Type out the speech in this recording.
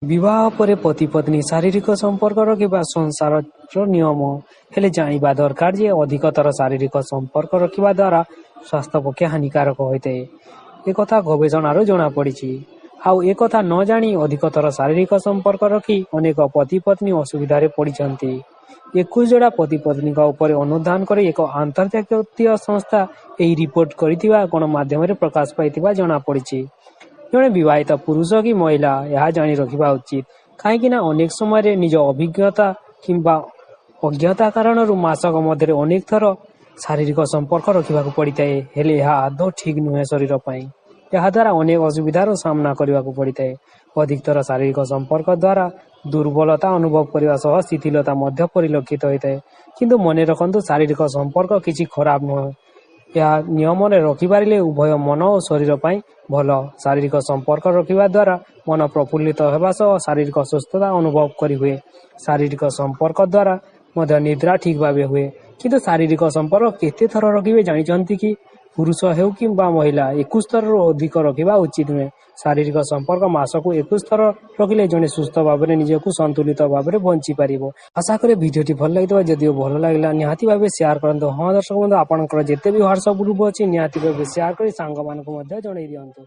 ବିବାହ ପରେ ପତି ପତ୍ନୀ ଶାରୀରିକ ସମ୍ପର୍କ ରଖିବା ସଂସାରର ନିୟମ। ହେଲେ ଜାଣିବା ଦରକାର ଯେ ଅଧିକତର ଶାରୀରିକ ସମ୍ପର୍କ ରଖିବା ଦ୍ୱାରା ସ୍ୱାସ୍ଥ୍ୟ ପକ୍ଷେ ହାନିକାରକ ହୋଇଥାଏ। ଏକଥା ଗବେଷଣାରୁ ଜଣାପଡ଼ିଛି। ଆଉ ଏକଥା ନ ଜାଣି ଅଧିକତର ଶାରୀରିକ ସମ୍ପର୍କ ରଖି ଅନେକ ପତି ପତ୍ନୀ ଅସୁବିଧାରେ ପଡ଼ିଛନ୍ତି। 21 ଯୋଡ଼ା ପତି ପତ୍ନୀଙ୍କ ଉପରେ ଅନୁଧ୍ୟାନ କରି ଏକ ଆନ୍ତର୍ଜାତୀୟ ସଂସ୍ଥା ଏହି ରିପୋର୍ଟ କରିଥିବା ଗଣମାଧ୍ୟମରେ ପ୍ରକାଶ ପାଇଥିବା ଜଣାପଡ଼ିଛି। ଜଣେ ବିବାହିତ ପୁରୁଷ କି ମହିଳା ଏହା ଜାଣି ରଖିବା ଉଚିତ, କାହିଁକି ନା ଅନେକ ସମୟରେ ନିଜ ଅଭିଜ୍ଞତା କିମ୍ବା ଅଜ୍ଞତା କାରଣରୁ ମାସକ ମଧ୍ୟରେ ଅନେକ ଥର ଶାରୀରିକ ସମ୍ପର୍କ ରଖିବାକୁ ପଡ଼ିଥାଏ। ହେଲେ ଏହା ଆଦୌ ଠିକ୍ ନୁହେଁ ଶରୀର ପାଇଁ। ଏହାଦ୍ୱାରା ଅନେକ ଅସୁବିଧାର ସାମ୍ନା କରିବାକୁ ପଡ଼ିଥାଏ। ଅଧିକତର ଶାରୀରିକ ସମ୍ପର୍କ ଦ୍ୱାରା ଦୁର୍ବଳତା ଅନୁଭବ କରିବା ସହ ଶିଥିଳତା ମଧ୍ୟ ପରିଲକ୍ଷିତ ହୋଇଥାଏ। କିନ୍ତୁ ମନେ ରଖନ୍ତୁ, ଶାରୀରିକ ସମ୍ପର୍କ କିଛି ଖରାପ ନୁହେଁ। ଏହା ନିୟମରେ ରଖିପାରିଲେ ଉଭୟ ମନ ଓ ଶରୀର ପାଇଁ ଭଲ। ଶାରୀରିକ ସମ୍ପର୍କ ରଖିବା ଦ୍ୱାରା ମନ ପ୍ରଫୁଲ୍ଲିତ ହେବା ସହ ଶାରୀରିକ ସୁସ୍ଥତା ଅନୁଭବ କରିହୁଏ। ଶାରୀରିକ ସମ୍ପର୍କ ଦ୍ୱାରା ମଧ୍ୟ ନିଦ୍ରା ଠିକ୍ ଭାବେ ହୁଏ। କିନ୍ତୁ ଶାରୀରିକ ସମ୍ପର୍କ କେତେ ଥର ରଖିବେ ଜାଣିଛନ୍ତି କି? ପୁରୁଷ ହେଉ କିମ୍ବା ମହିଳା 21 ଥରରୁ ଅଧିକ ରଖିବା ଉଚିତ ନୁହେଁ। ଶାରୀରିକ ସମ୍ପର୍କ ମାସକୁ 21 ଥର ରଖିଲେ ଜଣେ ସୁସ୍ଥ ଭାବରେ ନିଜକୁ ସନ୍ତୁଳିତ ଭାବରେ ବଞ୍ଚିପାରିବ। ଆଶା କରେ ଭିଡ଼ିଓଟି ଭଲ ଲାଗିଥିବ। ଯଦିଓ ଭଲ ଲାଗିଲା ନିହାତି ଭାବେ ସେୟାର କରନ୍ତୁ। ହଁ ଦର୍ଶକ ବନ୍ଧୁ, ଆପଣଙ୍କର ଯେତେ ବି ହ୍ୱାଟ୍ସଆପ୍ ଗ୍ରୁପ୍ ଅଛି ନିହାତି ଭାବେ ସେୟାର କରି ସାଙ୍ଗମାନଙ୍କୁ ମଧ୍ୟ ଜଣାଇ ଦିଅନ୍ତୁ।